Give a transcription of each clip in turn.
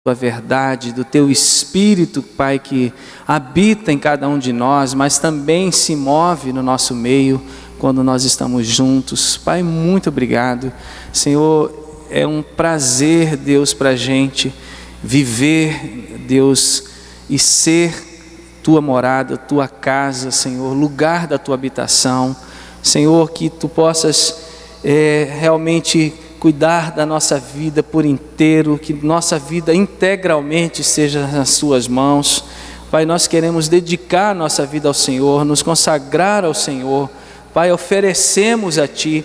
tua verdade, do teu Espírito, Pai, que habita em cada um de nós, mas também se move no nosso meio quando nós estamos juntos. Pai, muito obrigado. Senhor, é um prazer, Deus, para a gente viver, Deus, e ser tua morada, tua casa, Senhor, lugar da tua habitação. Senhor, que tu possas realmente cuidar da nossa vida por inteiro, que nossa vida integralmente seja nas suas mãos. Pai, nós queremos dedicar nossa vida ao Senhor, nos consagrar ao Senhor. Pai, oferecemos a Ti,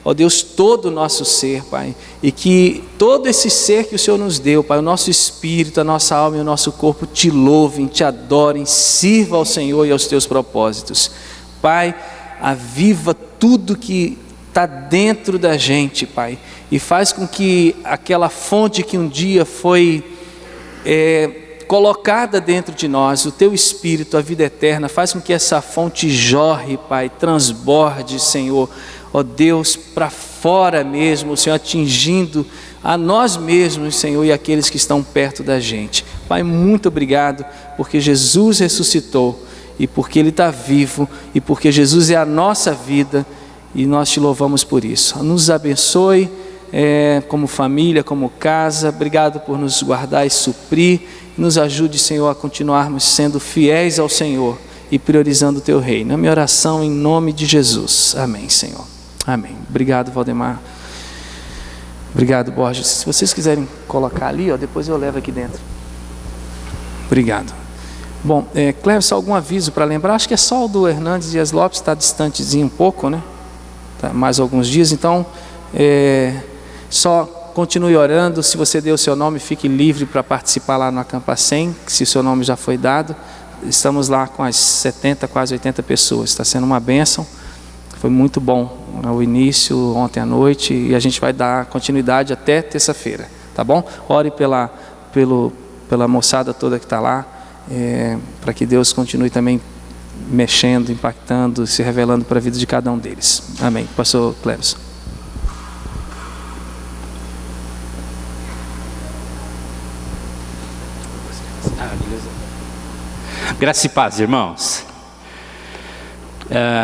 ó Deus, todo o nosso ser, Pai, e que todo esse ser que o Senhor nos deu, Pai, o nosso espírito, a nossa alma e o nosso corpo te louvem, te adorem, sirva ao Senhor e aos Teus propósitos. Pai, aviva tudo que está dentro da gente, Pai, e faz com que aquela fonte que um dia foi colocada dentro de nós, o Teu Espírito, a vida eterna, faz com que essa fonte jorre, Pai, transborde, Senhor, ó Deus, para fora mesmo, Senhor, atingindo a nós mesmos, Senhor, e aqueles que estão perto da gente. Pai, muito obrigado, porque Jesus ressuscitou, e porque Ele está vivo, e porque Jesus é a nossa vida, e nós Te louvamos por isso. Nos abençoe, como família, como casa. Obrigado por nos guardar e suprir. Nos ajude, Senhor, a continuarmos sendo fiéis ao Senhor e priorizando o Teu reino. Na minha oração, em nome de Jesus. Amém, Senhor. Amém. Obrigado, Valdemar. Obrigado, Borges. Se vocês quiserem colocar ali, ó, depois eu levo aqui dentro. Obrigado. Bom, Cleves, algum aviso para lembrar? Acho que é só o do Hernandes Dias Lopes, está distantezinho um pouco, né? Tá, mais alguns dias, então só continue orando. Se você deu o seu nome, fique livre para participar lá no Acampa 100, se o seu nome já foi dado. Estamos lá com as 70, quase 80 pessoas, está sendo uma bênção. Foi muito bom o início, ontem à noite, e a gente vai dar continuidade até terça-feira, tá bom? Ore pela moçada toda que está lá, para que Deus continue também mexendo, impactando, se revelando para a vida de cada um deles. Amém. Pastor Cleves. Graça e paz, irmãos.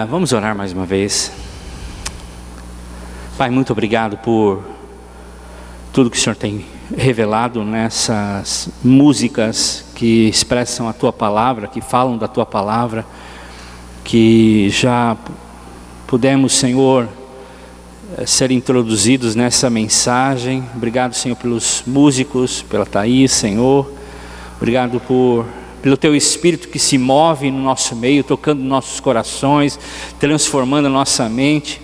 Vamos orar mais uma vez. Pai, muito obrigado por tudo que o Senhor tem revelado nessas músicas que expressam a Tua palavra, que falam da Tua palavra, que já pudemos, Senhor, ser introduzidos nessa mensagem. Obrigado, Senhor, pelos músicos, pela Thaís, Senhor. Obrigado pelo Teu Espírito que se move no nosso meio, tocando nossos corações, transformando a nossa mente.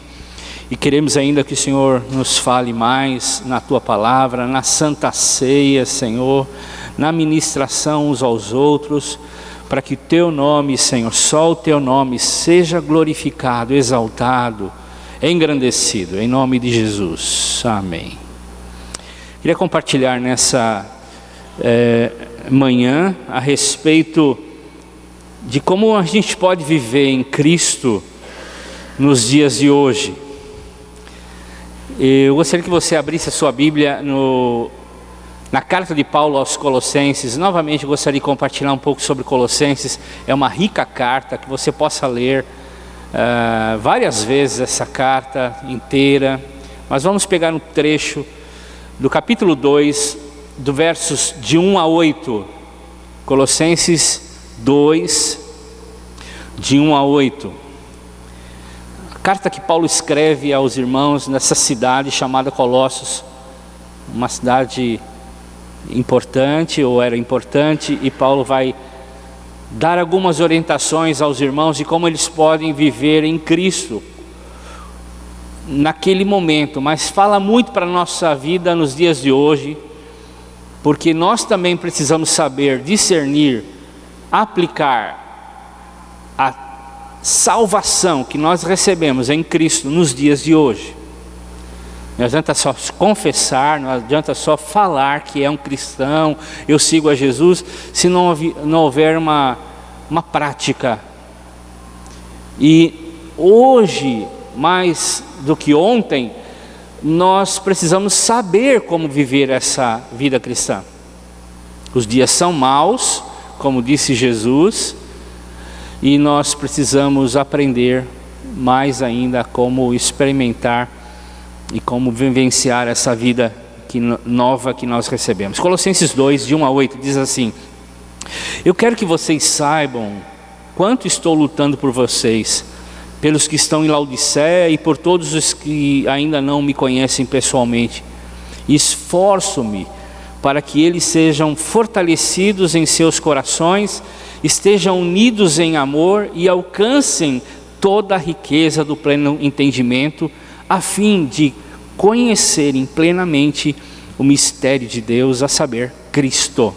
E queremos ainda que o Senhor nos fale mais na Tua palavra, na Santa Ceia, Senhor, na ministração uns aos outros, para que o Teu nome, Senhor, só o Teu nome seja glorificado, exaltado, engrandecido, em nome de Jesus. Amém. Queria compartilhar nessa manhã a respeito de como a gente pode viver em Cristo nos dias de hoje. Eu gostaria que você abrisse a sua Bíblia na carta de Paulo aos Colossenses. Novamente eu gostaria de compartilhar um pouco sobre Colossenses. É uma rica carta, que você possa ler várias vezes essa carta inteira. Mas vamos pegar um trecho do capítulo 2, do versos de 1 a 8. Colossenses 2, de 1 a 8. Carta que Paulo escreve aos irmãos nessa cidade chamada Colossos, uma cidade importante, ou era importante, e Paulo vai dar algumas orientações aos irmãos de como eles podem viver em Cristo naquele momento, mas fala muito para a nossa vida nos dias de hoje, porque nós também precisamos saber discernir, aplicar a salvação que nós recebemos em Cristo nos dias de hoje. Não adianta só confessar, não adianta só falar que é um cristão, eu sigo a Jesus, se não houver uma prática. E hoje, mais do que ontem, nós precisamos saber como viver essa vida cristã. Os dias são maus, como disse Jesus, e nós precisamos aprender mais ainda como experimentar e como vivenciar essa vida nova que nós recebemos. Colossenses 2, de 1 a 8, diz assim: eu quero que vocês saibam quanto estou lutando por vocês, pelos que estão em Laodiceia e por todos os que ainda não me conhecem pessoalmente. Esforço-me para que eles sejam fortalecidos em seus corações, estejam unidos em amor e alcancem toda a riqueza do pleno entendimento, a fim de conhecerem plenamente o mistério de Deus, a saber, Cristo.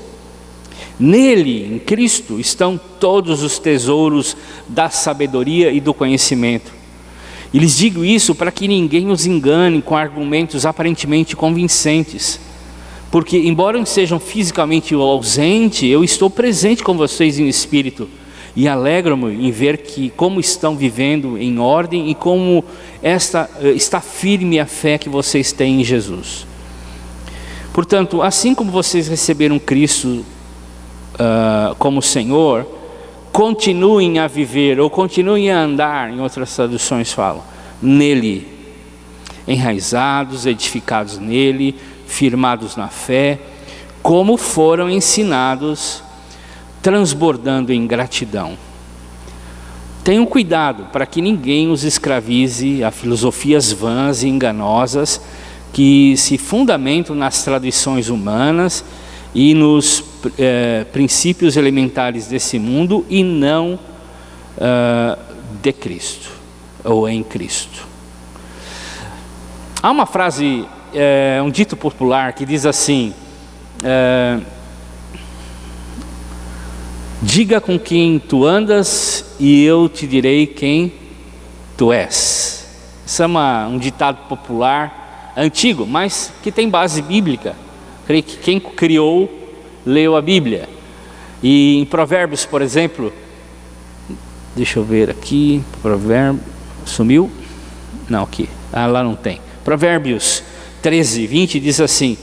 Nele, em Cristo, estão todos os tesouros da sabedoria e do conhecimento. E lhes digo isso para que ninguém os engane com argumentos aparentemente convincentes. Porque, embora estejam fisicamente ausentes, eu estou presente com vocês em espírito. E alegro-me em ver como estão vivendo em ordem e como está firme a fé que vocês têm em Jesus. Portanto, assim como vocês receberam Cristo como Senhor, continuem a viver, ou continuem a andar, em outras traduções falam, nele, enraizados, edificados nele, firmados na fé, como foram ensinados, transbordando em gratidão. Tenham cuidado para que ninguém os escravize a filosofias vãs e enganosas que se fundamentam nas tradições humanas e nos princípios elementares desse mundo e não de Cristo, ou em Cristo. Há uma frase, um dito popular que diz assim: diga com quem tu andas e eu te direi quem tu és. Isso é um ditado popular antigo, mas que tem base bíblica. Creio que quem criou leu a Bíblia. E em Provérbios, por exemplo, deixa eu ver aqui, Provérbio, sumiu? Não, aqui, lá não tem. Provérbios 13, 20 diz assim: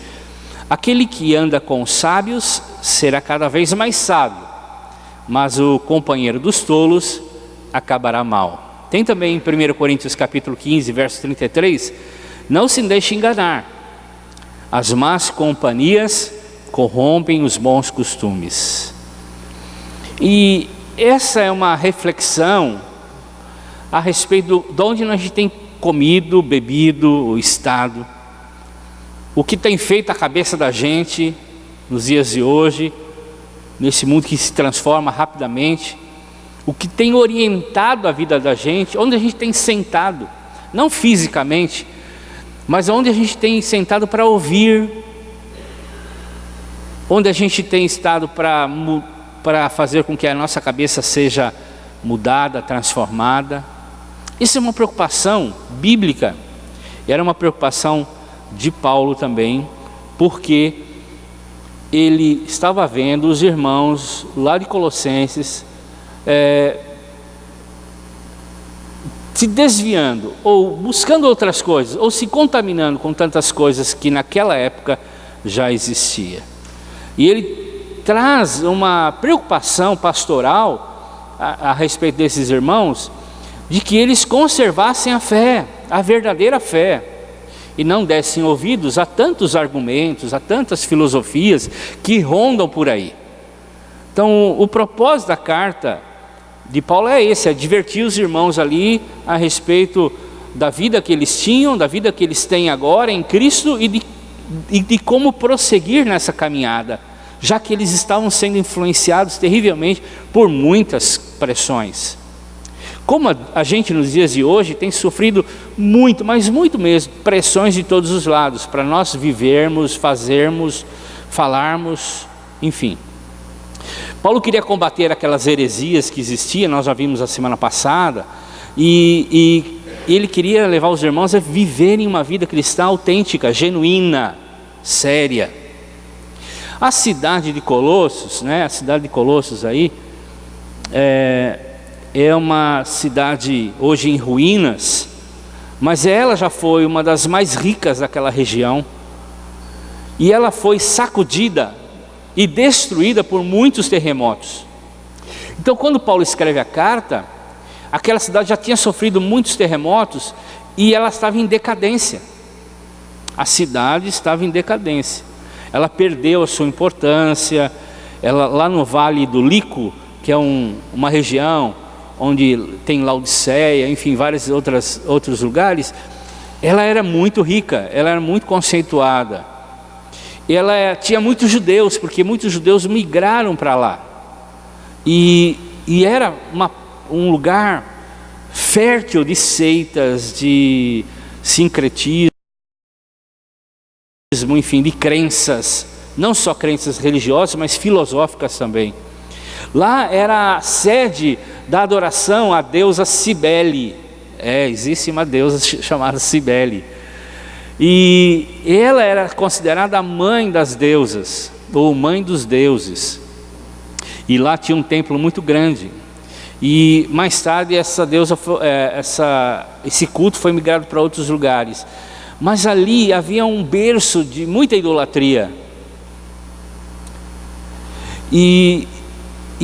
aquele que anda com os sábios será cada vez mais sábio, mas o companheiro dos tolos acabará mal. Tem também em 1 Coríntios capítulo 15, verso 33, não se deixe enganar, as más companhias corrompem os bons costumes. E essa é uma reflexão a respeito de onde a gente tem comido, bebido, estado, o que tem feito a cabeça da gente nos dias de hoje, nesse mundo que se transforma rapidamente, o que tem orientado a vida da gente, onde a gente tem sentado, não fisicamente, mas onde a gente tem sentado para ouvir, onde a gente tem estado para fazer com que a nossa cabeça seja mudada, transformada. Isso é uma preocupação bíblica, e era uma preocupação de Paulo também, porque ele estava vendo os irmãos lá de Colossenses se desviando, ou buscando outras coisas, ou se contaminando com tantas coisas que naquela época já existia. E ele traz uma preocupação pastoral a respeito desses irmãos, de que eles conservassem a fé, a verdadeira fé, e não dessem ouvidos a tantos argumentos, a tantas filosofias que rondam por aí. Então, o propósito da carta de Paulo é esse: advertir os irmãos ali a respeito da vida que eles tinham, da vida que eles têm agora em Cristo e de como prosseguir nessa caminhada, já que eles estavam sendo influenciados terrivelmente por muitas pressões. Como a gente nos dias de hoje tem sofrido muito, mas muito mesmo, pressões de todos os lados, para nós vivermos, fazermos, falarmos, enfim. Paulo queria combater aquelas heresias que existiam, nós já vimos a semana passada, e ele queria levar os irmãos a viverem uma vida cristã autêntica, genuína, séria. A cidade de Colossos, a cidade de Colossos aí, é uma cidade hoje em ruínas, mas ela já foi uma das mais ricas daquela região, e ela foi sacudida e destruída por muitos terremotos. Então, quando Paulo escreve a carta, aquela cidade já tinha sofrido muitos terremotos e ela estava em decadência. A cidade estava em decadência. Ela perdeu a sua importância. Ela, lá no Vale do Lico, que é uma região onde tem Laodiceia, enfim, vários outros lugares, ela era muito rica, ela era muito conceituada. Ela tinha muitos judeus, porque muitos judeus migraram para lá. E era um lugar fértil de seitas, de sincretismo, enfim, de crenças, não só crenças religiosas, mas filosóficas também. Lá era a sede da adoração à deusa Cibele. Existe uma deusa chamada Cibele. E ela era considerada a mãe das deusas, ou mãe dos deuses. E lá tinha um templo muito grande. E mais tarde essa deusa, esse culto foi migrado para outros lugares. Mas ali havia um berço de muita idolatria. E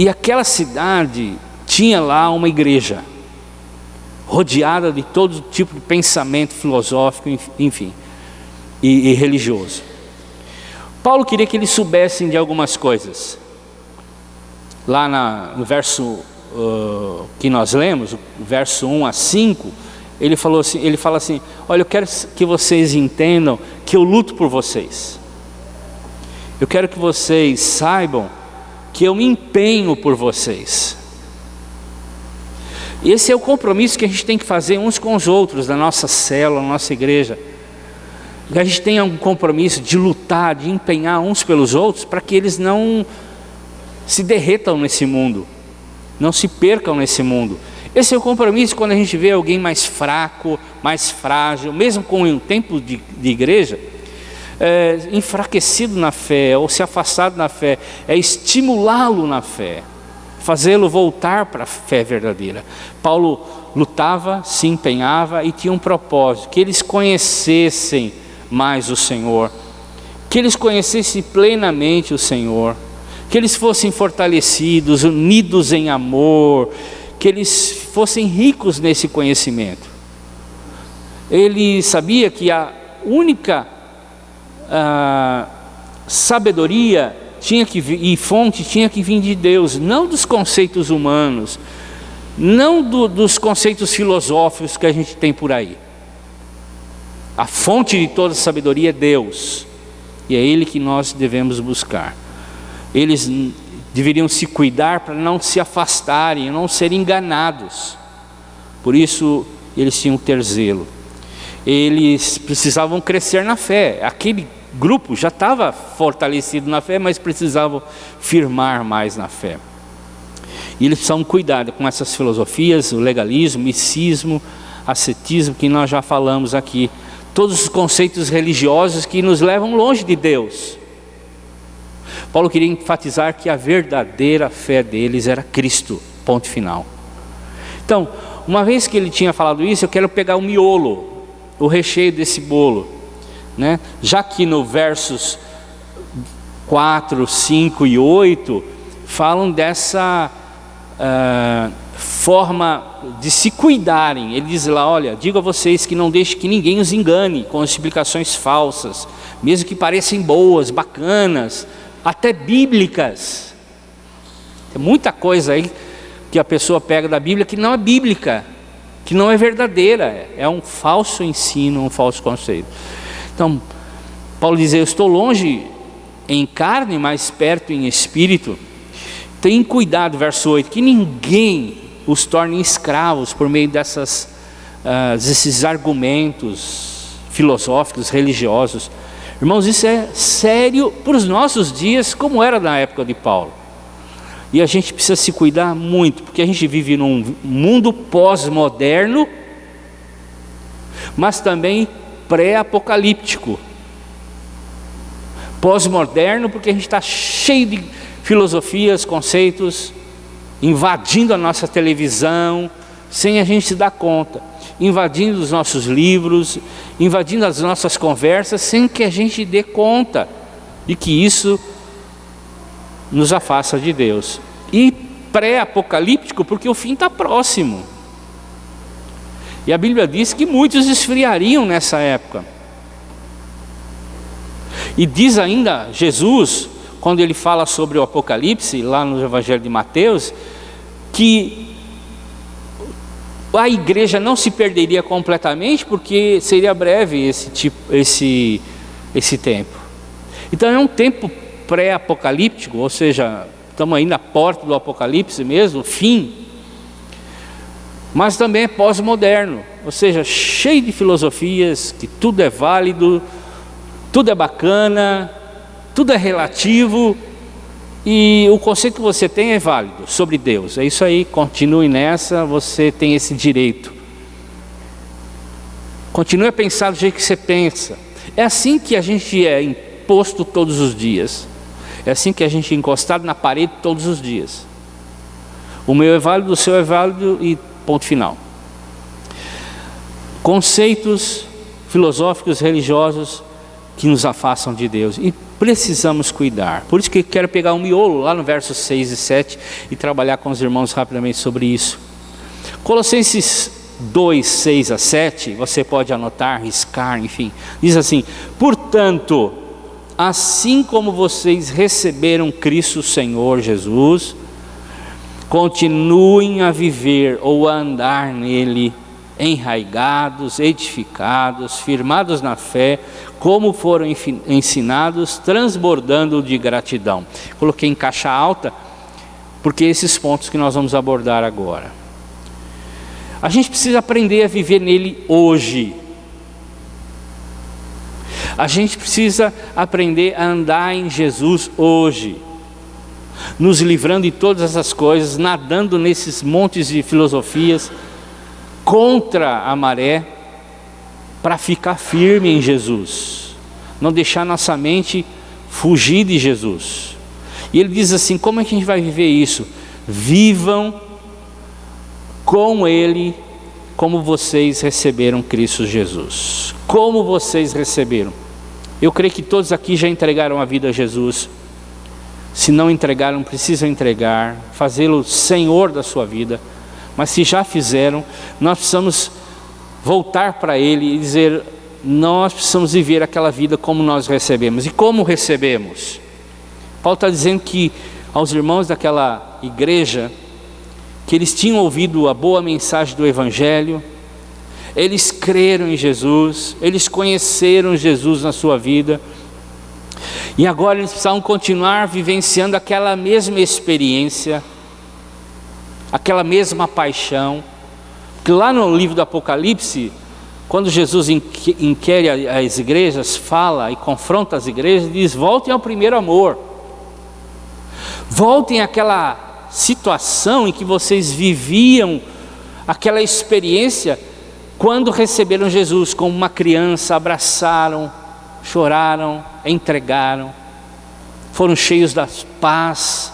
aquela cidade tinha lá uma igreja, rodeada de todo tipo de pensamento filosófico, enfim, e religioso. Paulo queria que eles soubessem de algumas coisas. Lá no verso que nós lemos, o verso 1 a 5, ele fala assim: olha, eu quero que vocês entendam que eu luto por vocês. Eu quero que vocês saibam que eu me empenho por vocês. Esse é o compromisso que a gente tem que fazer uns com os outros, da nossa célula, da nossa igreja. Que a gente tenha um compromisso de lutar, de empenhar uns pelos outros, para que eles não se derretam nesse mundo, não se percam nesse mundo. Esse é o compromisso quando a gente vê alguém mais fraco, mais frágil, mesmo com um tempo de igreja, enfraquecido na fé, ou se afastado na fé, é estimulá-lo na fé, fazê-lo voltar para a fé verdadeira. Paulo lutava, se empenhava e tinha um propósito: que eles conhecessem mais o Senhor, que eles conhecessem plenamente o Senhor, que eles fossem fortalecidos, unidos em amor, que eles fossem ricos nesse conhecimento. Ele sabia que a única sabedoria e fonte tinha que vir de Deus, não dos conceitos humanos, não dos conceitos filosóficos que a gente tem por aí. A fonte de toda sabedoria é Deus, e é Ele que nós devemos buscar. Eles deveriam se cuidar para não se afastarem, não serem enganados. Por isso eles tinham que ter zelo. Eles precisavam crescer na fé. Aquele grupo já estava fortalecido na fé, mas precisavam firmar mais na fé. E eles precisavam cuidar com essas filosofias, o legalismo, o misticismo, ascetismo, que nós já falamos aqui. Todos os conceitos religiosos que nos levam longe de Deus. Paulo queria enfatizar que a verdadeira fé deles era Cristo, ponto final. Então, uma vez que ele tinha falado isso, eu quero pegar o miolo, o recheio desse bolo, né? Já que no versos 4, 5 e 8 falam dessa forma de se cuidarem. Ele diz lá: olha, digo a vocês que não deixem que ninguém os engane com explicações falsas, mesmo que pareçam boas, bacanas, até bíblicas. Tem muita coisa aí que a pessoa pega da Bíblia que não é bíblica, que não é verdadeira, é um falso ensino, um falso conceito. Então, Paulo diz: eu estou longe em carne, mas perto em espírito. Tenham cuidado, verso 8, que ninguém os torne escravos por meio desses argumentos filosóficos, religiosos. Irmãos, isso é sério para os nossos dias, como era na época de Paulo. E a gente precisa se cuidar muito, porque a gente vive num mundo pós-moderno, mas também pré-apocalíptico. Pós-moderno porque a gente está cheio de filosofias, conceitos, invadindo a nossa televisão, sem a gente se dar conta, invadindo os nossos livros, invadindo as nossas conversas, sem que a gente dê conta de que isso nos afasta de Deus. E pré-apocalíptico, porque o fim está próximo. E a Bíblia diz que muitos esfriariam nessa época. E diz ainda Jesus, quando ele fala sobre o Apocalipse, lá no Evangelho de Mateus, que a igreja não se perderia completamente, porque seria breve esse tempo. Então é um tempo pré-apocalíptico, ou seja, estamos aí na porta do Apocalipse mesmo, fim. Mas também é pós-moderno, ou seja, cheio de filosofias, que tudo é válido, tudo é bacana, tudo é relativo, e o conceito que você tem é válido sobre Deus. É isso aí, continue nessa, você tem esse direito. Continue a pensar do jeito que você pensa. É assim que a gente é imposto todos os dias. É assim que a gente é encostado na parede todos os dias. O meu é válido, o seu é válido e ponto final. Conceitos filosóficos, religiosos que nos afastam de Deus. E precisamos cuidar. Por isso que quero pegar um miolo lá no versos 6 e 7 e trabalhar com os irmãos rapidamente sobre isso. Colossenses 2, 6 a 7, você pode anotar, riscar, enfim. Diz assim: portanto, assim como vocês receberam Cristo Senhor Jesus, continuem a viver ou a andar nele, enraigados, edificados, firmados na fé, como foram ensinados, transbordando de gratidão. Coloquei em caixa alta, porque esses pontos que nós vamos abordar agora. A gente precisa aprender a viver nele hoje. A gente precisa aprender a andar em Jesus hoje, nos livrando de todas essas coisas, nadando nesses montes de filosofias, contra a maré, para ficar firme em Jesus, não deixar nossa mente fugir de Jesus. E ele diz assim: como é que a gente vai viver isso? Vivam com ele, como vocês receberam Cristo Jesus. Como vocês receberam? Eu creio que todos aqui já entregaram a vida a Jesus. Se não entregaram, precisam entregar, fazê-lo Senhor da sua vida. Mas se já fizeram, nós precisamos voltar para Ele e dizer: nós precisamos viver aquela vida como nós recebemos. E como recebemos? Paulo está dizendo que aos irmãos daquela igreja, que eles tinham ouvido a boa mensagem do Evangelho, eles creram em Jesus, eles conheceram Jesus na sua vida, e agora eles precisavam continuar vivenciando aquela mesma experiência, aquela mesma paixão. Porque lá no livro do Apocalipse, quando Jesus inquere as igrejas, fala e confronta as igrejas, diz: voltem ao primeiro amor, voltem àquela situação em que vocês viviam, aquela experiência quando receberam Jesus como uma criança, abraçaram, choraram, entregaram, foram cheios da paz,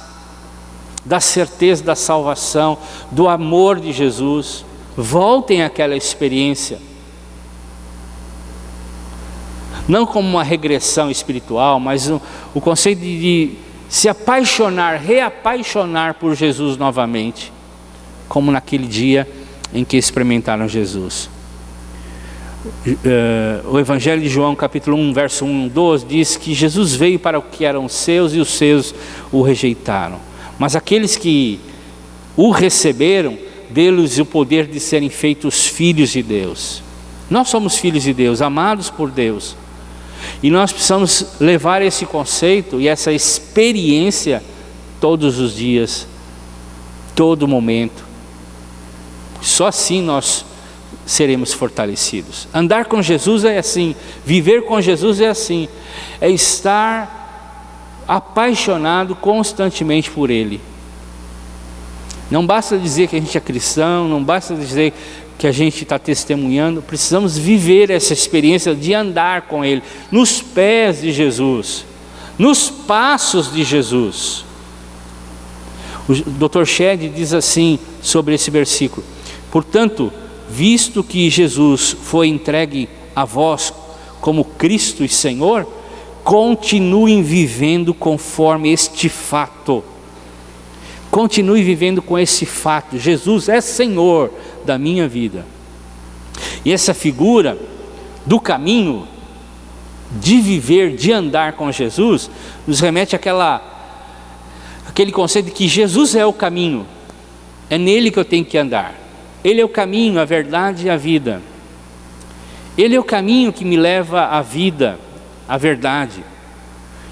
da certeza da salvação, do amor de Jesus. Voltem àquela experiência, não como uma regressão espiritual, mas o conceito de se apaixonar, reapaixonar por Jesus novamente, como naquele dia em que experimentaram Jesus. O Evangelho de João, capítulo 1, verso 1, 12, diz que Jesus veio para o que eram seus e os seus o rejeitaram. Mas aqueles que o receberam, deu-lhes o poder de serem feitos filhos de Deus. Nós somos filhos de Deus, amados por Deus. E nós precisamos levar esse conceito e essa experiência todos os dias, todo momento. Só assim nós seremos fortalecidos. Andar com Jesus é assim, viver com Jesus é assim, é estar apaixonado constantemente por Ele. Não basta dizer que a gente é cristão, não basta dizer que a gente está testemunhando, precisamos viver essa experiência de andar com Ele, nos pés de Jesus, nos passos de Jesus. O Dr. Shedd diz assim sobre esse versículo: portanto, visto que Jesus foi entregue a vós como Cristo e Senhor, continuem vivendo conforme este fato. Continue vivendo com esse fato: Jesus é Senhor da minha vida. E essa figura do caminho, de viver, de andar com Jesus, nos remete àquele conceito de que Jesus é o caminho, é nele que eu tenho que andar. Ele é o caminho, a verdade e a vida. Ele é o caminho que me leva à vida, à verdade.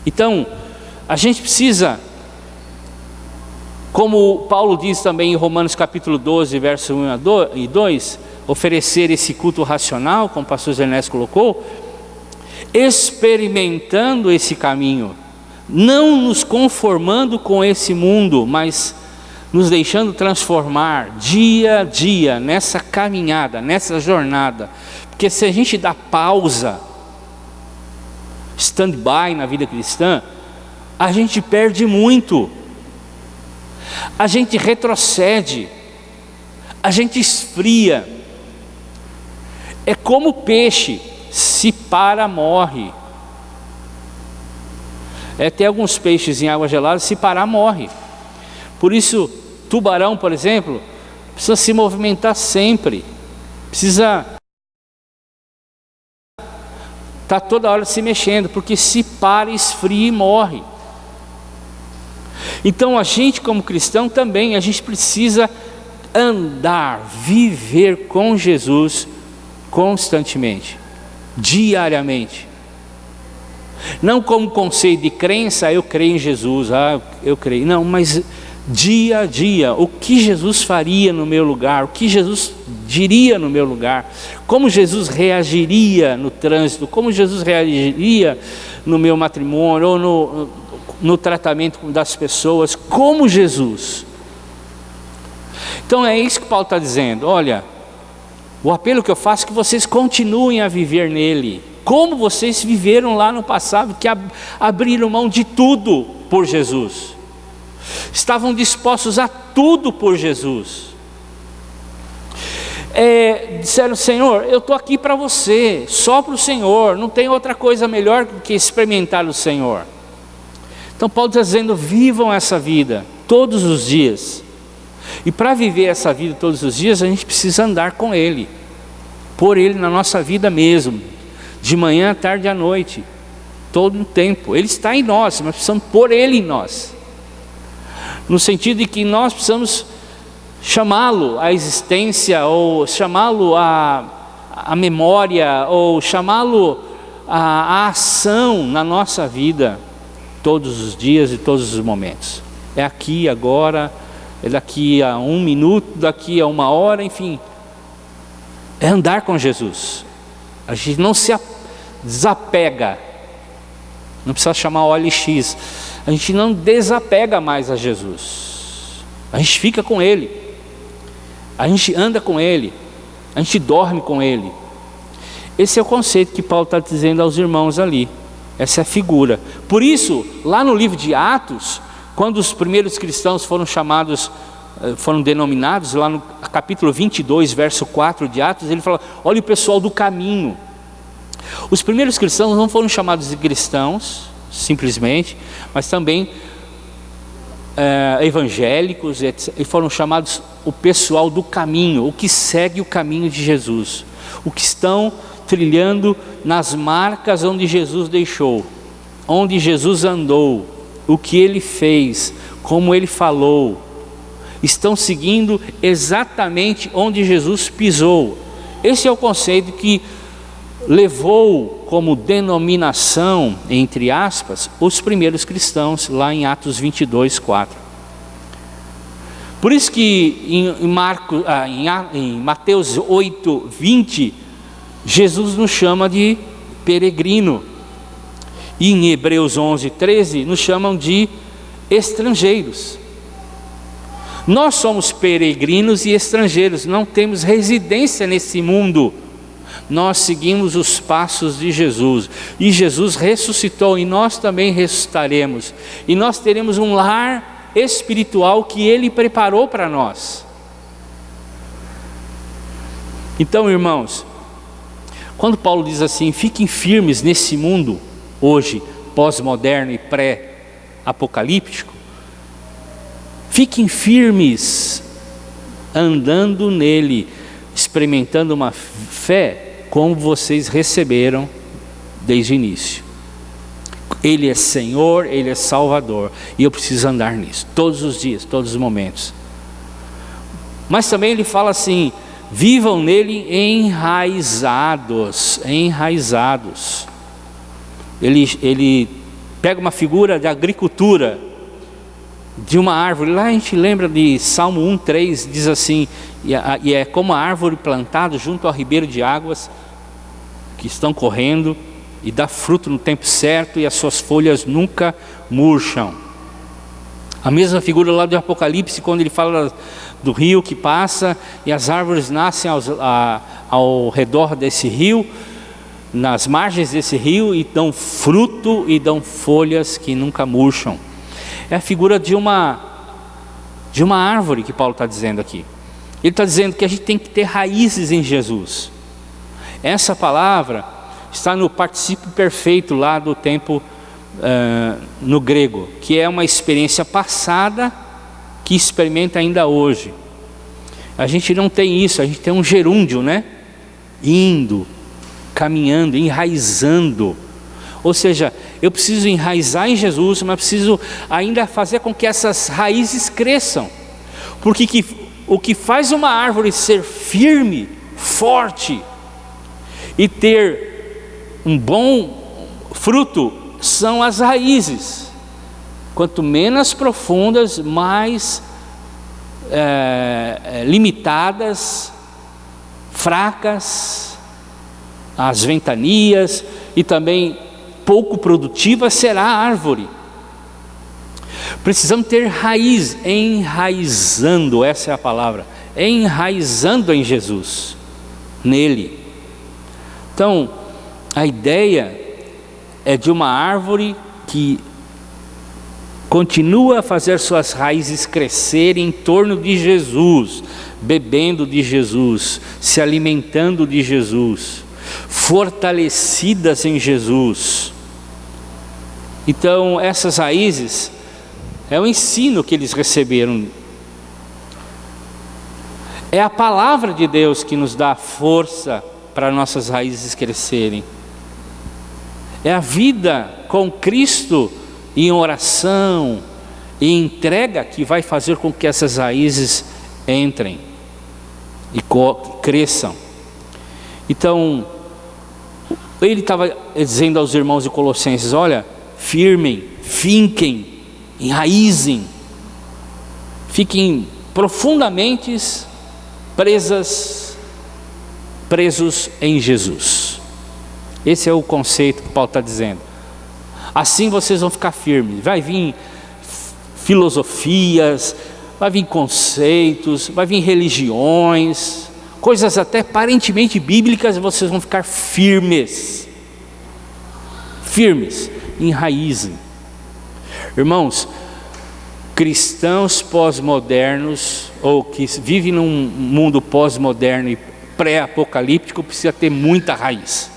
Então, a gente precisa, como Paulo diz também em Romanos capítulo 12, verso 1 e 2, oferecer esse culto racional, como o pastor Zenés colocou, experimentando esse caminho, não nos conformando com esse mundo, mas nos deixando transformar dia a dia nessa caminhada, nessa jornada. Porque se a gente dá pausa, stand-by na vida cristã, a gente perde muito, a gente retrocede, a gente esfria. É como o peixe, se para, morre. Tem alguns peixes em água gelada, se parar, morre. Por isso, tubarão, por exemplo, precisa se movimentar sempre, precisa estar toda hora se mexendo, porque se para, esfria e morre. Então a gente como cristão também, a gente precisa andar, viver com Jesus constantemente, diariamente. Não como conceito de crença, eu creio em Jesus, eu creio. Não, mas dia a dia, o que Jesus faria no meu lugar, o que Jesus diria no meu lugar, como Jesus reagiria no trânsito, como Jesus reagiria no meu matrimônio, ou no tratamento das pessoas, como Jesus. Então é isso que Paulo está dizendo: olha, o apelo que eu faço é que vocês continuem a viver nele, como vocês viveram lá no passado, que abriram mão de tudo por Jesus, estavam dispostos a tudo por Jesus. Disseram: Senhor, eu estou aqui para você, só para o Senhor, não tem outra coisa melhor do que experimentar o Senhor. Então Paulo está dizendo: vivam essa vida todos os dias. E para viver essa vida todos os dias, a gente precisa andar com Ele, por Ele na nossa vida mesmo, de manhã, à tarde e à noite, todo o tempo. Ele está em nós, mas precisamos pôr Ele em nós, no sentido de que nós precisamos chamá-lo à existência, ou chamá-lo à memória, ou chamá-lo à ação na nossa vida, todos os dias e todos os momentos. É aqui, agora, é daqui a 1 minuto, daqui a 1 hora, enfim. É andar com Jesus. A gente não se desapega, não precisa chamar OLX, a gente não desapega mais a Jesus. A gente fica com Ele, a gente anda com Ele, a gente dorme com Ele. Esse é o conceito que Paulo está dizendo aos irmãos ali. Essa é a figura. Por isso, lá no livro de Atos, quando os primeiros cristãos foram denominados, lá no capítulo 22, verso 4 de Atos, ele fala: olha o pessoal do caminho. Os primeiros cristãos não foram chamados de cristãos, simplesmente, mas também evangélicos, e foram chamados o pessoal do caminho, o que segue o caminho de Jesus, o que estão trilhando nas marcas onde Jesus deixou, onde Jesus andou, o que Ele fez, como Ele falou, estão seguindo exatamente onde Jesus pisou. Esse é o conceito que levou como denominação, entre aspas, os primeiros cristãos, lá em Atos 22, 4. Por isso que em Mateus 8, 20, Jesus nos chama de peregrino, e em Hebreus 11, 13 nos chamam de estrangeiros. Nós somos peregrinos e estrangeiros, não temos residência nesse mundo. Nós seguimos os passos de Jesus, e Jesus ressuscitou, e nós também ressuscitaremos, e nós teremos um lar espiritual que Ele preparou para nós. Então, irmãos, quando Paulo diz assim: fiquem firmes nesse mundo hoje, pós-moderno e pré-apocalíptico, fiquem firmes, andando nele, experimentando uma fé como vocês receberam desde o início. Ele é Senhor, Ele é Salvador, e eu preciso andar nisso, todos os dias, todos os momentos. Mas também ele fala assim: vivam nele enraizados. Ele pega uma figura de agricultura, de uma árvore. Lá a gente lembra de Salmo 1:3, diz assim: e é como a árvore plantada junto ao ribeiro de águas, que estão correndo, e dá fruto no tempo certo, e as suas folhas nunca murcham. A mesma figura lá do Apocalipse, quando ele fala do rio que passa, e as árvores nascem ao redor desse rio, nas margens desse rio, e dão fruto e dão folhas que nunca murcham. É a figura de uma árvore que Paulo está dizendo aqui. Ele está dizendo que a gente tem que ter raízes em Jesus. Essa palavra está no particípio perfeito lá do tempo no grego, que é uma experiência passada que experimenta ainda hoje. A gente não tem isso, a gente tem um gerúndio, né? Indo, caminhando, enraizando. Ou seja, eu preciso enraizar em Jesus, mas preciso ainda fazer com que essas raízes cresçam. Porque o que faz uma árvore ser firme, forte e ter um bom fruto são as raízes. Quanto menos profundas, mais limitadas, fracas, as ventanias, e também pouco produtiva será a árvore. Precisamos ter raiz, enraizando, essa é a palavra, enraizando em Jesus, nele. Então, a ideia é de uma árvore que continua a fazer suas raízes crescerem em torno de Jesus, bebendo de Jesus, se alimentando de Jesus, fortalecidas em Jesus. Então, essas raízes é o ensino que eles receberam. É a palavra de Deus que nos dá força para nossas raízes crescerem. É a vida com Cristo em oração e entrega que vai fazer com que essas raízes entrem e cresçam. Então, ele estava dizendo aos irmãos de Colossenses: olha, firmem, finquem, enraizem, fiquem profundamente presos em Jesus. Esse é o conceito que Paulo está dizendo. Assim vocês vão ficar firmes. Vai vir filosofias, vai vir conceitos, vai vir religiões, coisas até aparentemente bíblicas, vocês vão ficar firmes, enraizem. Irmãos, cristãos pós-modernos, ou que vivem num mundo pós-moderno e pré-apocalíptico, precisa ter muita raiz.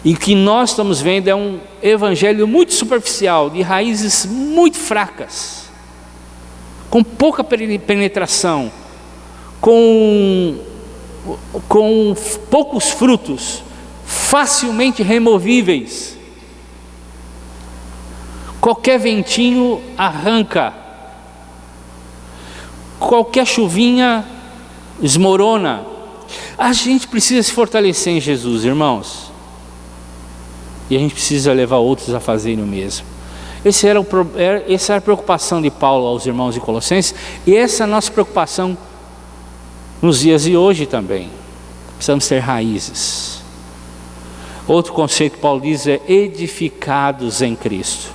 E o que nós estamos vendo é um evangelho muito superficial, de raízes muito fracas, com pouca penetração, com poucos frutos, facilmente removíveis. Qualquer ventinho arranca, qualquer chuvinha esmorona. A gente precisa se fortalecer em Jesus, irmãos, e a gente precisa levar outros a fazerem o mesmo. Essa era a preocupação de Paulo aos irmãos de Colossenses, e essa é a nossa preocupação nos dias de hoje também. Precisamos ter raízes. Outro conceito que Paulo diz é edificados em Cristo.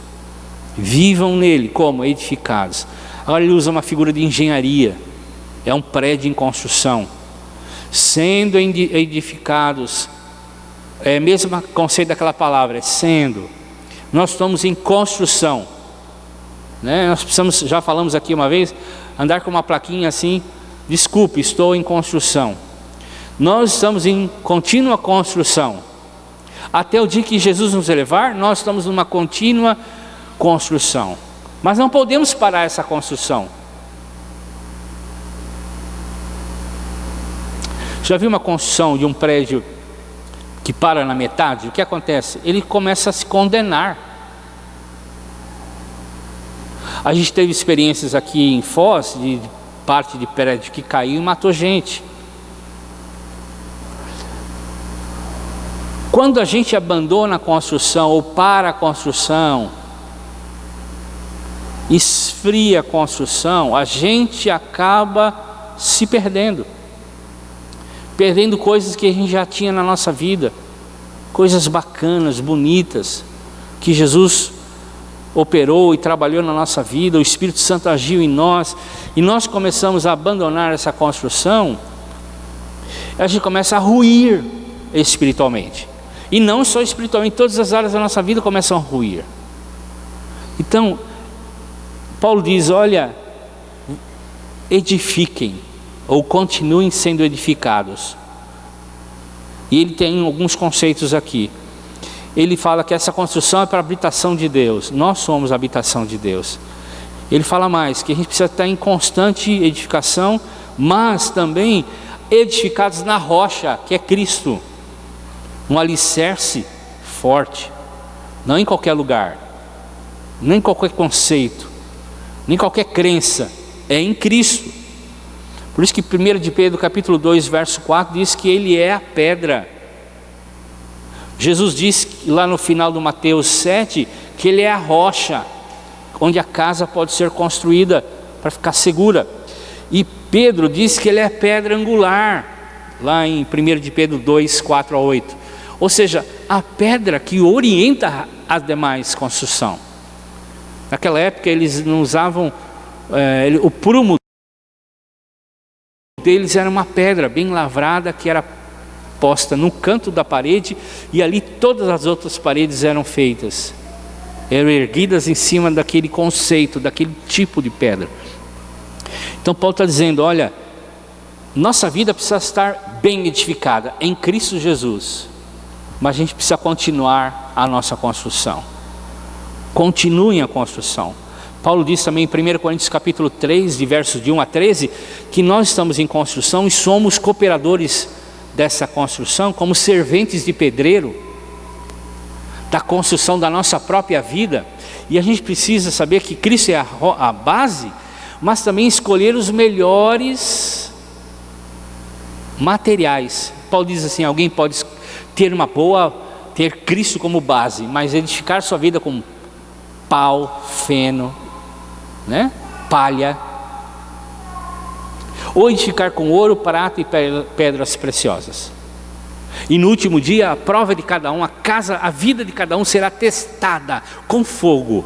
Vivam nele como edificados. Agora ele usa uma figura de engenharia, é um prédio em construção, sendo edificados. É o mesmo conceito daquela palavra, é sendo. Nós estamos em construção, né? Nós precisamos, já falamos aqui uma vez, andar com uma plaquinha assim: desculpe, estou em construção. Nós estamos em contínua construção. Até o dia que Jesus nos levar, nós estamos numa contínua construção. Mas não podemos parar essa construção. Já viu uma construção de um prédio que para na metade? O que acontece? Ele começa a se condenar. A gente teve experiências aqui em Foz, de parte de prédio que caiu e matou gente. Quando a gente abandona a construção ou para a construção, esfria a construção, a gente acaba se perdendo coisas que a gente já tinha na nossa vida, coisas bacanas, bonitas, que Jesus operou e trabalhou na nossa vida, o Espírito Santo agiu em nós, e nós começamos a abandonar essa construção, a gente começa a ruir espiritualmente, e não só espiritualmente, todas as áreas da nossa vida começam a ruir. Então, Paulo diz, olha, edifiquem, ou continuem sendo edificados. E ele tem alguns conceitos aqui. Ele fala que essa construção é para a habitação de Deus. Nós somos a habitação de Deus. Ele fala mais, que a gente precisa estar em constante edificação, mas também edificados na rocha, que é Cristo. Um alicerce forte. Não em qualquer lugar, nem em qualquer conceito, nem qualquer crença. É em Cristo. Por isso que 1 de Pedro capítulo 2, verso 4 diz que Ele é a pedra. Jesus diz lá no final do Mateus 7 que Ele é a rocha, onde a casa pode ser construída para ficar segura. E Pedro diz que Ele é a pedra angular, lá em 1 de Pedro 2, 4 a 8. Ou seja, a pedra que orienta as demais construções. Naquela época eles não usavam, o prumo deles era uma pedra bem lavrada que era posta no canto da parede, e ali todas as outras paredes eram feitas, eram erguidas em cima daquele conceito, daquele tipo de pedra. Então Paulo está dizendo, olha, nossa vida precisa estar bem edificada em Cristo Jesus, mas a gente precisa continuar a nossa construção. Continuem a construção. Paulo diz também em 1 Coríntios capítulo 3, de versos de 1 a 13, que nós estamos em construção e somos cooperadores dessa construção, como serventes de pedreiro, da construção da nossa própria vida. E a gente precisa saber que Cristo é a base, mas também escolher os melhores materiais. Paulo diz assim, alguém pode ter Cristo como base, mas edificar sua vida com pau, feno, palha, ou edificar com ouro, prata e pedras preciosas. E no último dia a prova de cada um, a vida de cada um será testada com fogo.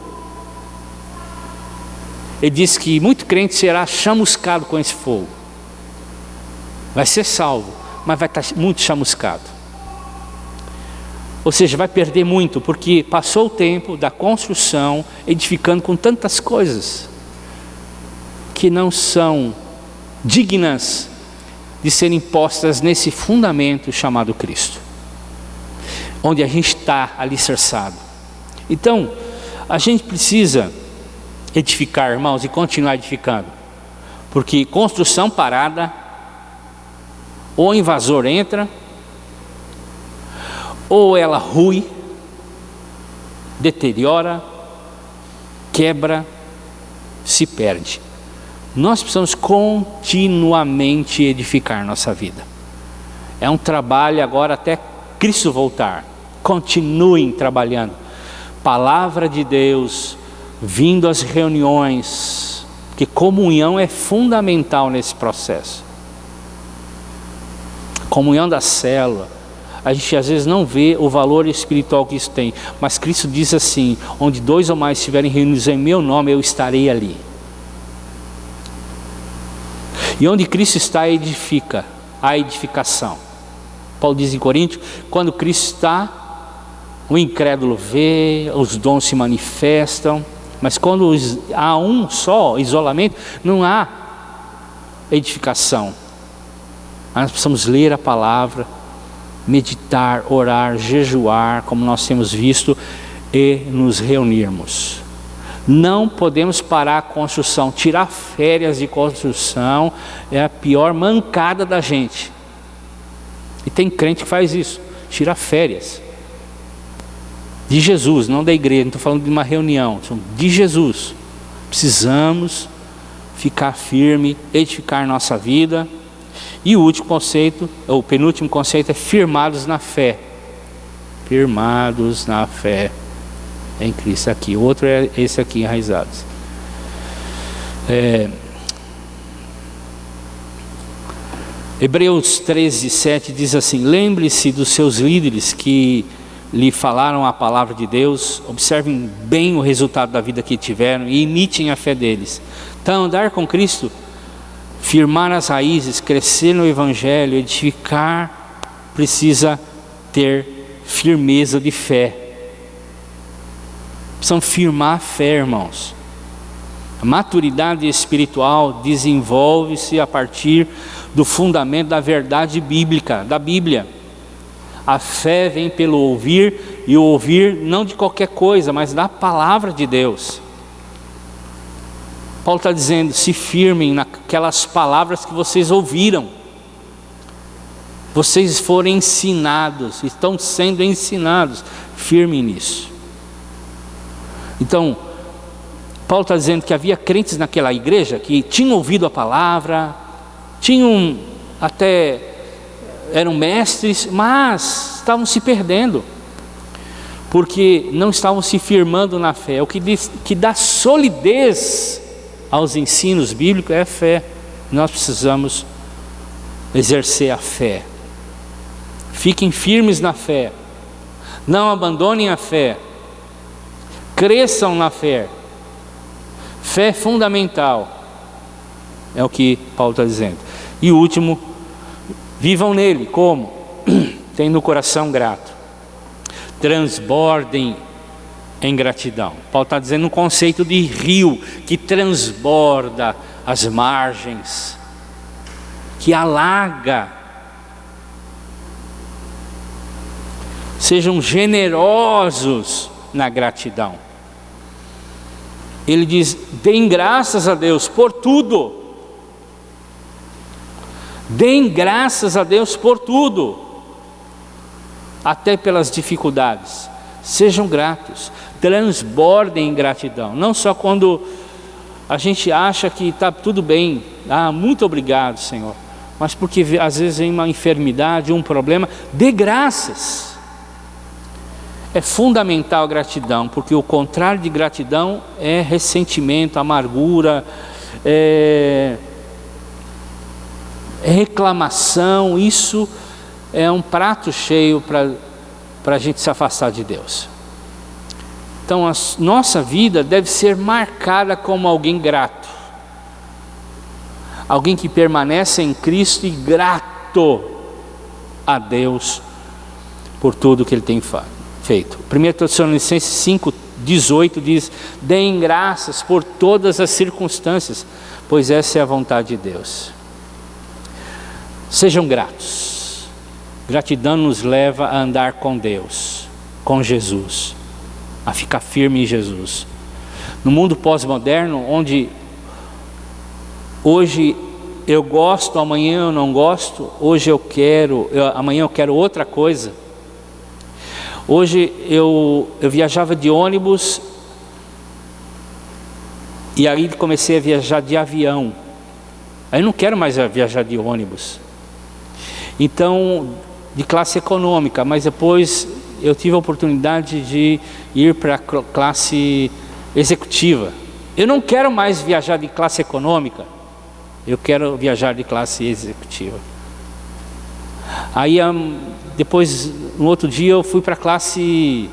Ele diz que muito crente será chamuscado com esse fogo, vai ser salvo, mas vai estar muito chamuscado. Ou seja, vai perder muito, porque passou o tempo da construção, edificando com tantas coisas que não são dignas de serem postas nesse fundamento chamado Cristo, onde a gente está alicerçado. Então, a gente precisa edificar, irmãos, e continuar edificando, porque construção parada, ou invasor entra, ou ela rui, deteriora, quebra, se perde. Nós precisamos continuamente edificar nossa vida. É um trabalho agora até Cristo voltar. Continuem trabalhando. Palavra de Deus, vindo às reuniões, porque comunhão é fundamental nesse processo. Comunhão da célula. A gente às vezes não vê o valor espiritual que isso tem, mas Cristo diz assim, onde 2 ou mais estiverem reunidos em meu nome, eu estarei ali. E onde Cristo está, edifica, a edificação. Paulo diz em Coríntios, quando Cristo está, o incrédulo vê, os dons se manifestam, mas quando há um só isolamento, não há edificação. Nós precisamos ler a palavra, meditar, orar, jejuar, como nós temos visto, e nos reunirmos. Não podemos parar a construção. Tirar férias de construção é a pior mancada da gente. E tem crente que faz isso, tira férias de Jesus, não da igreja. Não estou falando de uma reunião, de Jesus. Precisamos ficar firme, edificar nossa vida. E o último conceito, ou o penúltimo conceito, é firmados na fé. Firmados na fé em Cristo. Aqui, o outro é esse aqui, enraizados. Hebreus 13:7 diz assim: lembre-se dos seus líderes que lhe falaram a palavra de Deus, observem bem o resultado da vida que tiveram e imitem a fé deles. Então, andar com Cristo, firmar as raízes, crescer no Evangelho, edificar, precisa ter firmeza de fé. Precisam firmar a fé, irmãos. A maturidade espiritual desenvolve-se a partir do fundamento da verdade bíblica, da Bíblia. A fé vem pelo ouvir, e o ouvir não de qualquer coisa, mas da palavra de Deus. Paulo está dizendo: se firmem naquelas palavras que vocês ouviram. Vocês foram ensinados, estão sendo ensinados, firmem nisso. Então, Paulo está dizendo que havia crentes naquela igreja que tinham ouvido a palavra, eram mestres, mas estavam se perdendo, porque não estavam se firmando na fé. O que dá solidez aos ensinos bíblicos é a fé. Nós precisamos exercer a fé. Fiquem firmes na fé, não abandonem a fé, cresçam na fé. Fé é fundamental, é o que Paulo está dizendo. E o último, vivam nele. Como? Tendo o coração grato, transbordem em gratidão. Paulo está dizendo um conceito de rio que transborda as margens, que alaga. Sejam generosos na gratidão. Ele diz: deem graças a Deus por tudo. Deem graças a Deus por tudo, até pelas dificuldades. Sejam gratos, transbordem em gratidão. Não só quando a gente acha que está tudo bem, muito obrigado, Senhor, mas porque às vezes vem uma enfermidade, um problema, dê graças. É fundamental a gratidão, porque o contrário de gratidão é ressentimento, amargura, reclamação. Isso é um prato cheio para a gente se afastar de Deus. Então a nossa vida deve ser marcada como alguém grato, alguém que permanece em Cristo e grato a Deus por tudo que Ele tem feito. 1 Tessalonicenses 5:18 diz: deem graças por todas as circunstâncias, pois essa é a vontade de Deus. Sejam gratos. Gratidão nos leva a andar com Deus, com Jesus, a ficar firme em Jesus. No mundo pós-moderno, onde hoje eu gosto, amanhã eu não gosto, amanhã eu quero outra coisa. Hoje eu viajava de ônibus, e aí comecei a viajar de avião. Aí eu não quero mais viajar de ônibus. Então, de classe econômica, mas depois eu tive a oportunidade de ir para a classe executiva. Eu não quero mais viajar de classe econômica, eu quero viajar de classe executiva. Aí depois, no outro dia, eu fui para a classe...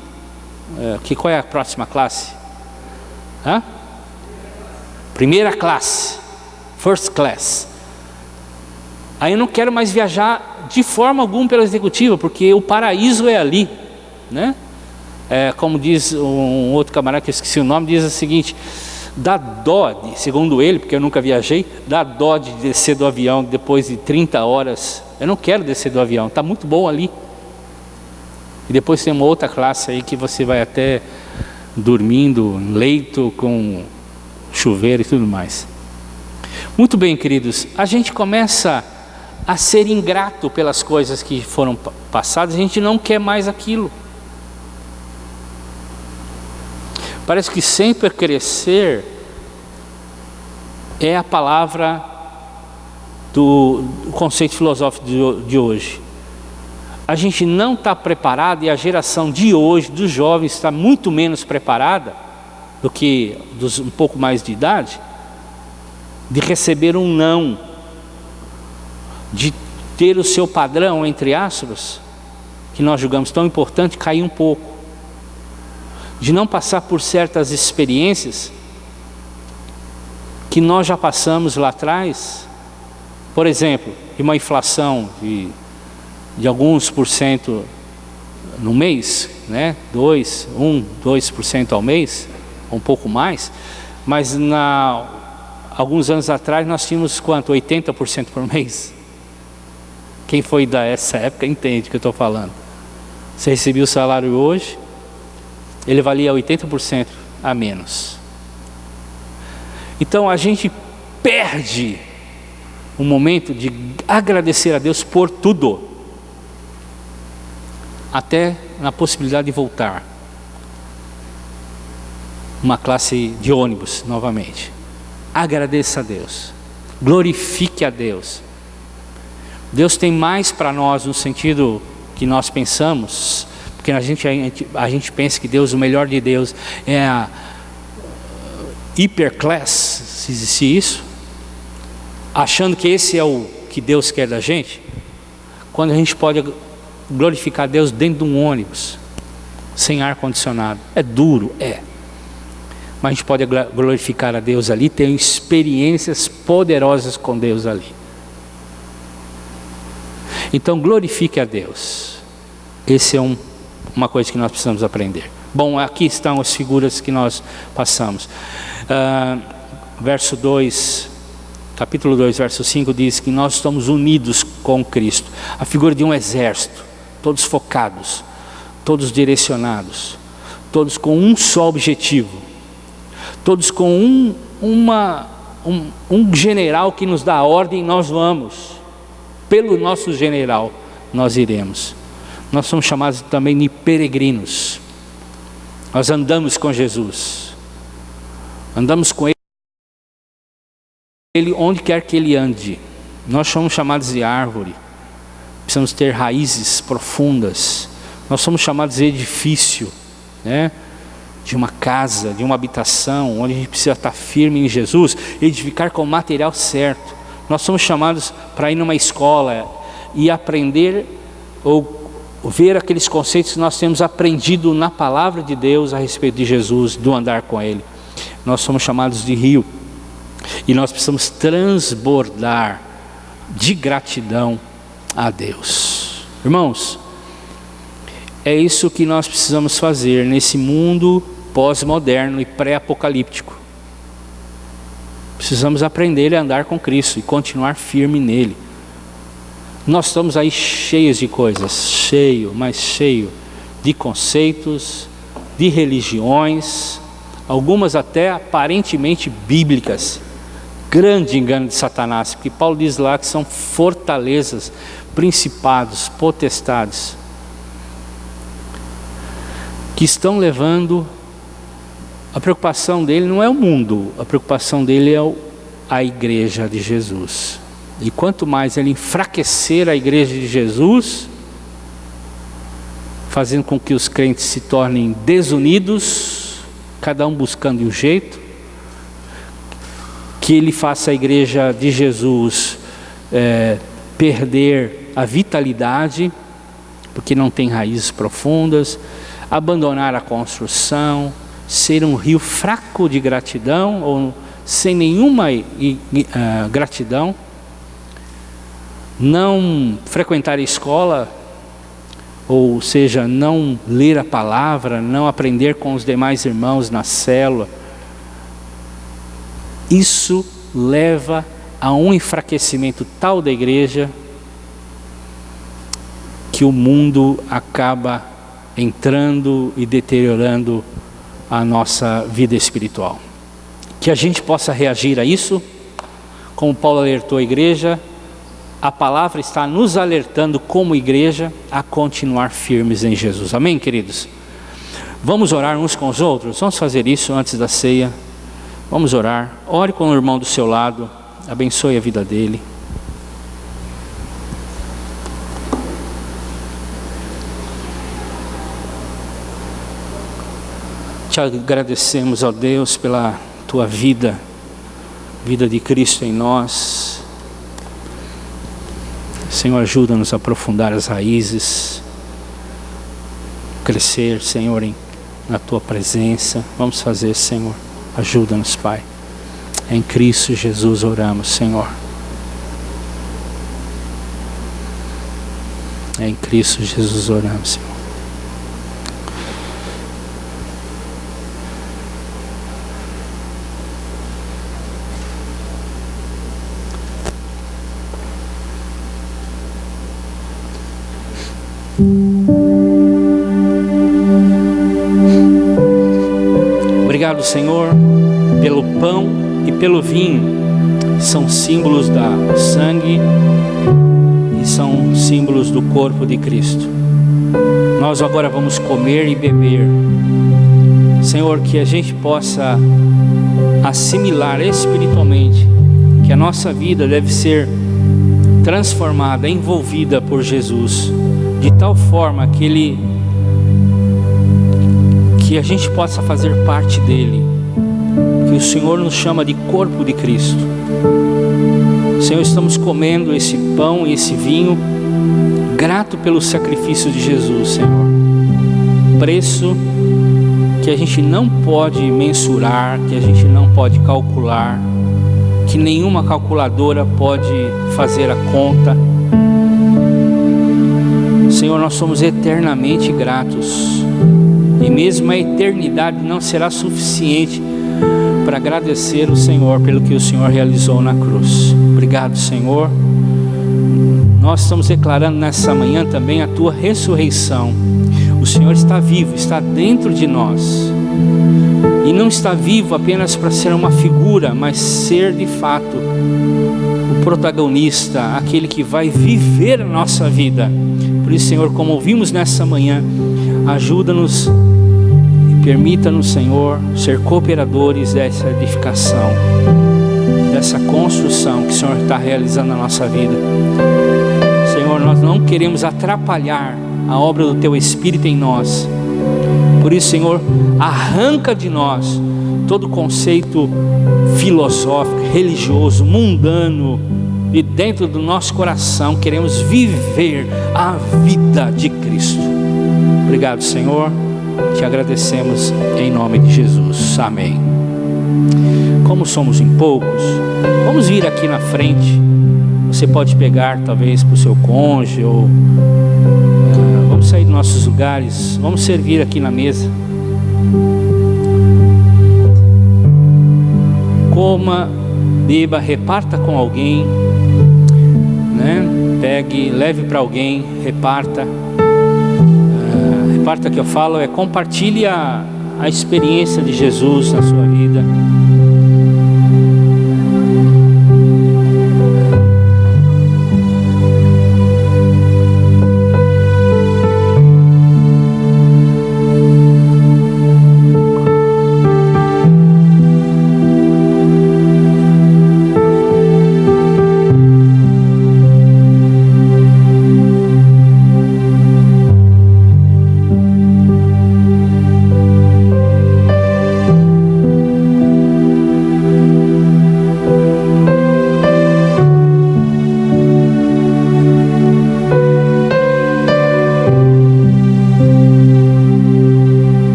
qual é a próxima classe? Primeira classe, first class. Aí eu não quero mais viajar de forma alguma pela executiva, porque o paraíso é ali, né? Como diz um outro camarada que eu esqueci o nome, diz o seguinte: dá dó, segundo ele, porque eu nunca viajei, dá dó de descer do avião depois de 30 horas. Eu não quero descer do avião, está muito bom ali. E depois tem uma outra classe aí que você vai até dormindo, leito com chuveiro e tudo mais. Muito bem, queridos, a gente começa a ser ingrato pelas coisas que foram passadas, a gente não quer mais aquilo. Parece que sempre crescer é a palavra do conceito filosófico de hoje. A gente não está preparado, e a geração de hoje, dos jovens, está muito menos preparada do que dos um pouco mais de idade, de receber um não, de ter o seu padrão, entre aspas, que nós julgamos tão importante, cair um pouco, de não passar por certas experiências que nós já passamos lá atrás. Por exemplo, uma inflação de alguns por cento no mês, né? 2% ao mês, um pouco mais, mas alguns anos atrás nós tínhamos quanto? 80% por mês. Quem foi dessa época entende o que eu estou falando. Você recebia o salário hoje, ele valia 80% a menos. Então a gente perde o momento de agradecer a Deus por tudo, até na possibilidade de voltar uma classe de ônibus novamente. Agradeça a Deus, glorifique a Deus. Deus tem mais para nós no sentido que nós pensamos, porque a gente pensa que Deus, o melhor de Deus é a hyperclass, se existe isso, achando que esse é o que Deus quer da gente, quando a gente pode glorificar Deus dentro de um ônibus, sem ar-condicionado. É duro, mas a gente pode glorificar a Deus ali, ter experiências poderosas com Deus ali. Então glorifique a Deus. Esse é uma coisa que nós precisamos aprender. Bom, aqui estão as figuras que nós passamos. Verso 2, capítulo 2, verso 5 diz que nós estamos unidos com Cristo. A figura de um exército, todos focados, todos direcionados, todos com um só objetivo, todos com um general que nos dá a ordem, nós vamos, pelo nosso general nós iremos. Nós somos chamados também de peregrinos. Nós andamos com Jesus, andamos com Ele onde quer que Ele ande. Nós somos chamados de árvore, precisamos ter raízes profundas. Nós somos chamados de edifício, né? De uma casa, de uma habitação, onde a gente precisa estar firme em Jesus, edificar com o material certo. Nós somos chamados para ir numa escola e aprender ou ver aqueles conceitos que nós temos aprendido na palavra de Deus a respeito de Jesus, do andar com Ele. Nós somos chamados de rio, e nós precisamos transbordar de gratidão a Deus. Irmãos, é isso que nós precisamos fazer nesse mundo pós-moderno e pré-apocalíptico. Precisamos aprender a andar com Cristo e continuar firme nele. Nós estamos aí cheios de coisas, cheio de conceitos, de religiões, algumas até aparentemente bíblicas. Grande engano de Satanás, porque Paulo diz lá que são fortalezas, principados, potestades, que estão levando. A preocupação dele não é o mundo, a preocupação dele é a igreja de Jesus. E quanto mais ele enfraquecer a igreja de Jesus, fazendo com que os crentes se tornem desunidos, cada um buscando um jeito, que ele faça a igreja de Jesus perder a vitalidade, porque não tem raízes profundas, abandonar a construção, ser um rio fraco de gratidão, ou sem nenhuma gratidão, não frequentar a escola, ou seja, não ler a palavra, não aprender com os demais irmãos na célula. Isso leva a um enfraquecimento tal da igreja que o mundo acaba entrando e deteriorando a nossa vida espiritual. Que a gente possa reagir a isso, como Paulo alertou a igreja. A palavra está nos alertando como igreja a continuar firmes em Jesus. Amém, queridos? Vamos orar uns com os outros? Vamos fazer isso antes da ceia. Vamos orar. Ore com o irmão do seu lado. Abençoe a vida dele. Te agradecemos, ó Deus, pela tua vida, vida de Cristo em nós. Senhor, ajuda-nos a aprofundar as raízes, crescer, Senhor, na tua presença. Vamos fazer, Senhor. Ajuda-nos, Pai. Em Cristo Jesus oramos, Senhor. Em Cristo Jesus oramos, Senhor. Obrigado, Senhor, pelo pão e pelo vinho. São símbolos do sangue e são símbolos do corpo de Cristo. Nós agora vamos comer e beber. Senhor, que a gente possa assimilar espiritualmente que a nossa vida deve ser transformada, envolvida por Jesus, de tal forma que a gente possa fazer parte dele, que o Senhor nos chama de corpo de Cristo. Senhor, estamos comendo esse pão e esse vinho, grato pelo sacrifício de Jesus, Senhor. Preço que a gente não pode mensurar, que a gente não pode calcular, que nenhuma calculadora pode fazer a conta. Senhor, nós somos eternamente gratos, e mesmo a eternidade não será suficiente para agradecer o Senhor pelo que o Senhor realizou na cruz. Obrigado, Senhor. Nós estamos declarando nessa manhã também a tua ressurreição. O Senhor está vivo, está dentro de nós, e não está vivo apenas para ser uma figura, mas ser de fato o protagonista, aquele que vai viver a nossa vida. Por isso, Senhor, como ouvimos nessa manhã, ajuda-nos e permita-nos, Senhor, ser cooperadores dessa edificação, dessa construção que o Senhor está realizando na nossa vida. Senhor, nós não queremos atrapalhar a obra do Teu Espírito em nós. Por isso, Senhor, arranca de nós todo conceito filosófico, religioso, mundano, e dentro do nosso coração queremos viver a vida de Cristo. Obrigado, Senhor, te agradecemos em nome de Jesus, amém. Como somos em poucos, vamos vir aqui na frente. Você pode pegar talvez para o seu cônjuge, ou vamos sair dos nossos lugares, vamos servir aqui na mesa. Coma, beba, reparta com alguém, né? Pegue, leve para alguém, reparta. Reparta que eu falo é compartilhe a experiência de Jesus na sua vida.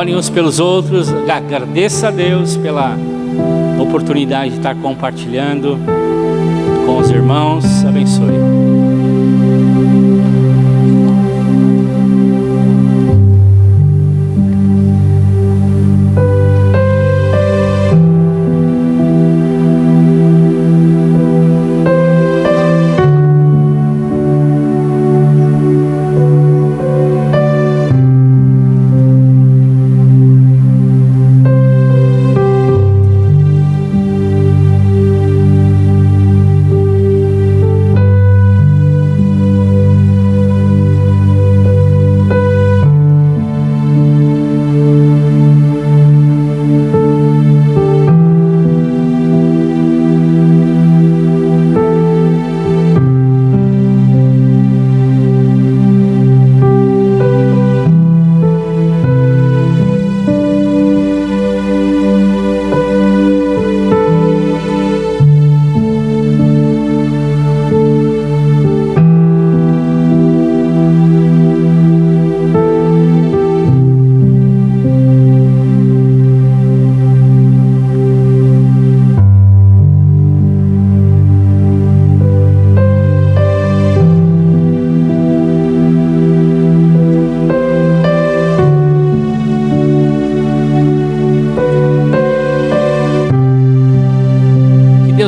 Orem uns pelos outros, agradeça a Deus pela oportunidade de estar compartilhando com os irmãos. Abençoe.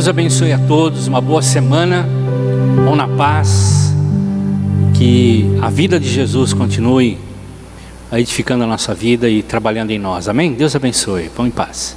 Deus abençoe a todos, uma boa semana, vão na paz, que a vida de Jesus continue edificando a nossa vida e trabalhando em nós, amém? Deus abençoe, vão em paz.